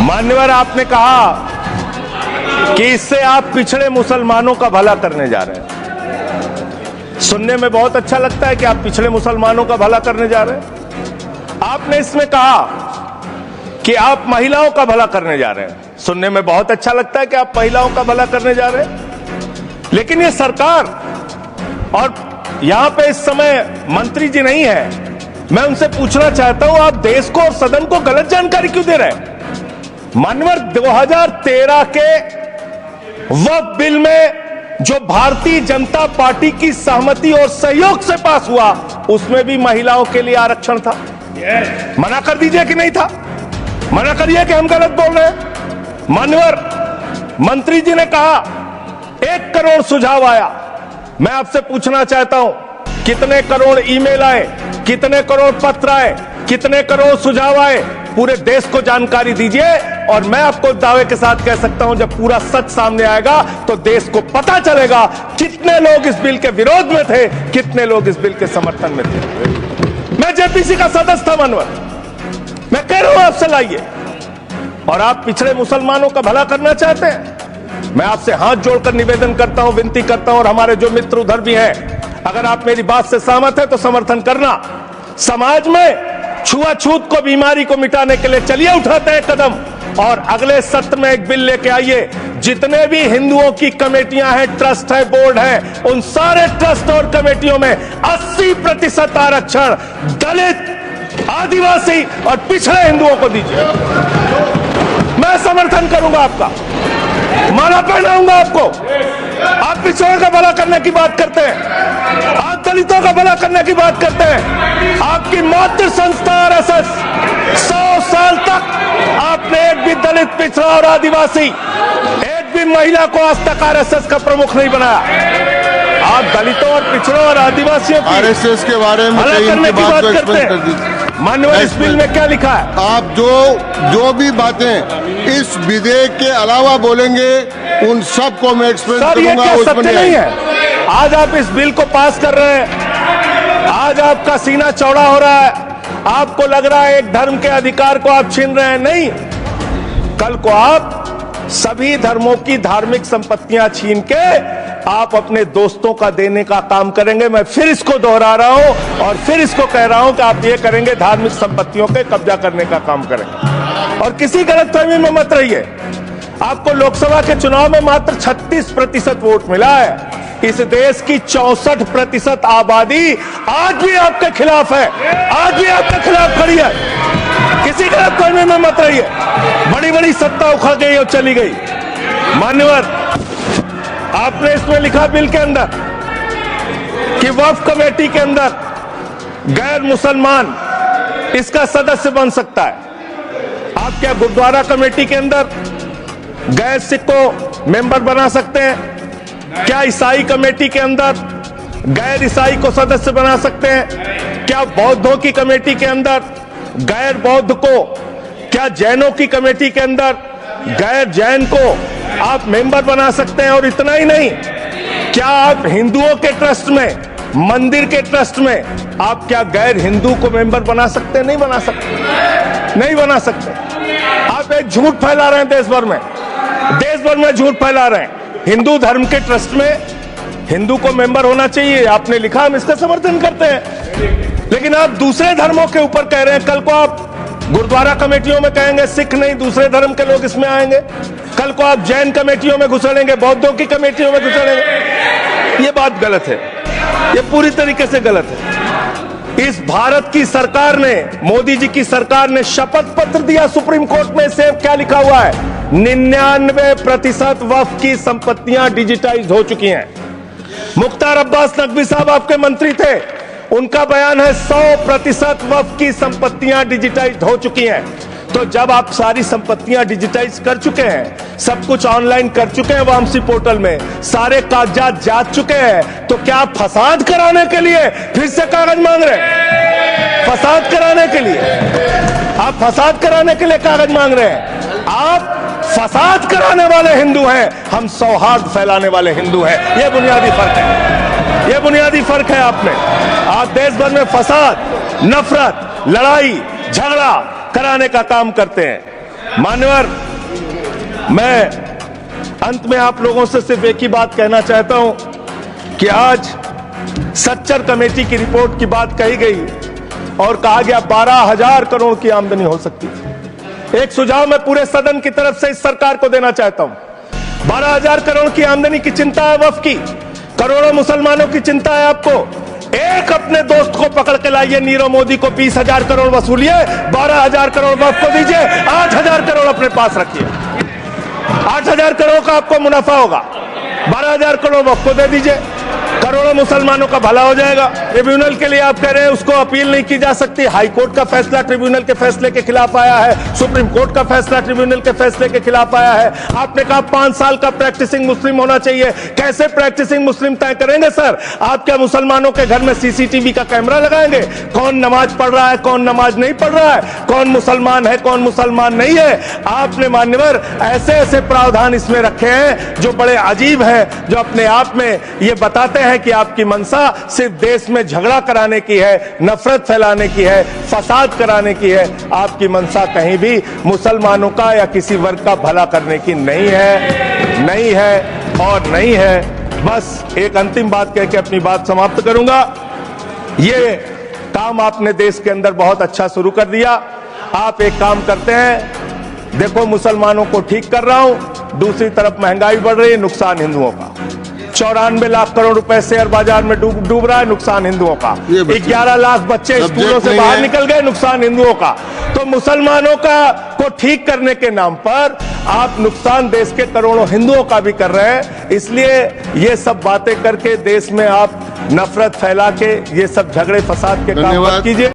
मान्यवर, आपने कहा कि इससे आप पिछड़े मुसलमानों का भला करने जा रहे हैं। सुनने में बहुत अच्छा लगता है कि आप पिछड़े मुसलमानों का भला करने जा रहे हैं। आपने इसमें कहा कि आप महिलाओं का भला करने जा रहे हैं। सुनने में बहुत अच्छा लगता है कि आप महिलाओं का भला करने जा रहे हैं। लेकिन ये सरकार, और यहां पे इस समय मंत्री जी नहीं है, मैं उनसे पूछना चाहता हूं, आप देश को और सदन को गलत जानकारी क्यों दे रहे हैं? मान्यवर, 2013 के वक्फ बिल में जो भारतीय जनता पार्टी की सहमति और सहयोग से पास हुआ, उसमें भी महिलाओं के लिए आरक्षण था। मना कर दीजिए कि नहीं था? मना करिए कि हम गलत बोल रहे हैं। मान्यवर, मंत्री जी ने कहा 1 करोड़ सुझाव आया। मैं आपसे पूछना चाहता हूं, कितने करोड़ ईमेल आए, कितने करोड़ पत्र आए, कितने करोड़ सुझाव आए? पूरे देश को जानकारी दीजिए, और मैं आपको दावे के साथ कह सकता हूं, जब पूरा सच सामने आएगा तो देश को पता चलेगा कितने लोग इस बिल के विरोध में थे, कितने लोग इस बिल के समर्थन में थे। मैं जेपीसी का सदस्य था मान्यवर, मैं कह रहा हूं आपसे लाइए। और आप पिछड़े मुसलमानों का भला करना चाहते हैं? मैं आपसे हाथ जोड़कर निवेदन करता हूं, विनती करता हूं, और हमारे जो मित्र उधर भी हैं, अगर आप मेरी बात से सहमत हैं तो समर्थन करना। समाज में छुआछूत को, बीमारी को मिटाने के लिए चलिए उठाते हैं कदम, और अगले सत्र में एक बिल लेके आइए। जितने भी हिंदुओं की कमेटियां हैं, ट्रस्ट है, बोर्ड है, उन सारे ट्रस्ट और कमेटियों में 80% आरक्षण दलित, आदिवासी और पिछड़े हिंदुओं को दीजिए। मैं समर्थन करूंगा आपका, माला पहनाऊंगा आपको। आप पिछड़ों का भला करने की बात करते हैं, आप दलितों का भला करने की बात करते हैं। आपकी मातृ संस्था आरएसएस 100 साल तक आपने एक भी दलित, पिछड़ा और आदिवासी, एक भी महिला को आज तक आरएसएस का प्रमुख नहीं बनाया। आप दलितों और पिछड़ों और आदिवासियों की आरएसएस के बारे में भला करने की बात करते हैं। माननीय, इस बिल में क्या लिखा है? आप जो भी बातें इस विधेयक के अलावा बोलेंगे, उन सब को मैं एक्सप्लेन करूंगा। ये क्या सत्य नहीं है? आज आप इस बिल को पास कर रहे हैं, आज आपका सीना चौड़ा हो रहा है, आपको लग रहा है एक धर्म के अधिकार को आप छीन रहे हैं। नहीं, कल को आप सभी धर्मों की धार्मिक संपत्तियां छीन के आप अपने दोस्तों का देने का काम करेंगे। मैं फिर इसको दोहरा रहा हूं और फिर इसको कह रहा हूं कि आप ये करेंगे, धार्मिक संपत्तियों पे कब्जा करने का काम करेंगे। और किसी गलतफहमी में मत रहिए। आपको लोकसभा के चुनाव में मात्र 36% वोट मिला है। इस देश की 64% आबादी आज भी आपके खिलाफ है, आज भी आपके खिलाफ खड़ी है। किसी गलतफहमी में मत रहिए। बड़ी बड़ी सत्ता उखड़ गई और चली गई। मान्यवर, आपने इसमें लिखा बिल के अंदर कि वक्फ कमेटी के अंदर गैर मुसलमान इसका सदस्य बन सकता है। आप क्या गुरुद्वारा कमेटी के अंदर गैर सिख को मेंबर बना सकते हैं? क्या ईसाई कमेटी के अंदर गैर ईसाई को सदस्य बना सकते हैं? क्या बौद्धों की कमेटी के अंदर गैर बौद्ध को, क्या जैनों की कमेटी के अंदर गैर जैन को आप मेंबर बना सकते हैं? और इतना ही नहीं, क्या आप हिंदुओं के ट्रस्ट में, मंदिर के ट्रस्ट में आप क्या गैर हिंदू को मेंबर बना सकते हैं? नहीं बना सकते, नहीं बना सकते। आप एक झूठ फैला रहे हैं देश भर में झूठ फैला रहे हैं। हिंदू धर्म के ट्रस्ट में हिंदू को मेंबर होना चाहिए, आपने लिखा, हम इसका समर्थन करते हैं। लेकिन आप दूसरे धर्मों के ऊपर कह रहे हैं। कल को आप गुरुद्वारा कमेटियों में कहेंगे सिख नहीं, दूसरे धर्म के लोग इसमें आएंगे। कल को आप जैन कमेटियों में घुसड़ेंगे, बौद्धों की कमेटियों में घुसड़ेंगे। ये बात गलत है, ये पूरी तरीके से गलत है। इस भारत की सरकार ने, मोदी जी की सरकार ने शपथ पत्र दिया सुप्रीम कोर्ट में। से क्या लिखा हुआ है? 99% वक्फ की संपत्तियां डिजिटाइज हो चुकी हैं। मुख्तार अब्बास नकवी साहब आपके मंत्री थे, उनका बयान है 100% वक्फ की संपत्तियां डिजिटाइज हो चुकी हैं। तो जब आप सारी संपत्तियां डिजिटाइज कर चुके हैं, सब कुछ ऑनलाइन कर चुके हैं वामसी पोर्टल में, सारे कागजात जांच चुके हैं, तो क्या आप फसाद कराने के लिए फिर से कागज मांग रहे हैं? फसाद कराने के लिए आप फसाद कराने के लिए कागज मांग रहे हैं। आप फसाद कराने वाले हिंदू हैं, हम सौहार्द फैलाने वाले हिंदू हैं। यह बुनियादी फर्क है, यह बुनियादी फर्क है। आप देश भर में फसाद, नफरत, लड़ाई, झगड़ा कराने का काम करते हैं। मान्यवर, मैं अंत में आप लोगों से सिर्फ एक ही बात कहना चाहता हूं कि आज सच्चर कमेटी की रिपोर्ट की बात कही गई और कहा गया 12,000 करोड़ की आमदनी हो सकती है। एक सुझाव मैं पूरे सदन की तरफ से इस सरकार को देना चाहता हूं। 12,000 करोड़ की आमदनी की चिंता है वक्फ की, करोड़ों मुसलमानों की चिंता है आपको। एक अपने दोस्त को पकड़ के लाइए, नीरव मोदी को 20,000 करोड़ वसूलिए, 12,000 करोड़ वक्फ को दीजिए, 8,000 करोड़ अपने पास रखिए। 8,000 करोड़ का आपको मुनाफा होगा, 12,000 करोड़ वक्फ को दे दीजिए, करोड़ों मुसलमानों का भला हो जाएगा। ट्रिब्यूनल के लिए आप कह रहे हैं उसको अपील नहीं की जा सकती। हाई कोर्ट का फैसला ट्रिब्यूनल के फैसले के खिलाफ आया है, सुप्रीम कोर्ट का फैसला ट्रिब्यूनल के फैसले के खिलाफ आया है। आपने कहा 5 साल का प्रैक्टिसिंग मुस्लिम होना चाहिए। कैसे प्रैक्टिसिंग मुस्लिम तय करेंगे सर? आप क्या मुसलमानों के घर में सीसीटीवी का कैमरा लगाएंगे? कौन नमाज पढ़ रहा है, कौन नमाज नहीं पढ़ रहा है, कौन मुसलमान है, कौन मुसलमान नहीं है? आपने मान्यवर ऐसे ऐसे प्रावधान इसमें रखे हैं जो बड़े अजीब हैं, जो अपने आप में ये बताते हैं कि आपकी मंशा सिर्फ देश में झगड़ा कराने की है, नफरत फैलाने की है, फसाद कराने की है। आपकी मंशा कहीं भी मुसलमानों का या किसी वर्ग का भला करने की नहीं है, नहीं है और नहीं है। बस एक अंतिम बात कह के अपनी बात समाप्त करूंगा। ये काम आपने देश के अंदर बहुत अच्छा शुरू कर दिया। आप एक काम करते हैं, देखो मुसलमानों को ठीक कर रहा हूं, दूसरी तरफ महंगाई बढ़ रही है, नुकसान हिंदुओं का। 94 लाख करोड़ रुपए शेयर बाजार में डूब रहा है, नुकसान हिंदुओं का। 11 लाख बच्चे स्कूलों से बाहर निकल गए, नुकसान हिंदुओं का। तो मुसलमानों को ठीक करने के नाम पर आप नुकसान देश के करोड़ों हिंदुओं का भी कर रहे हैं। इसलिए ये सब बातें करके देश में आप नफरत फैला के ये सब झगड़े फसाद के काम मत कीजिए।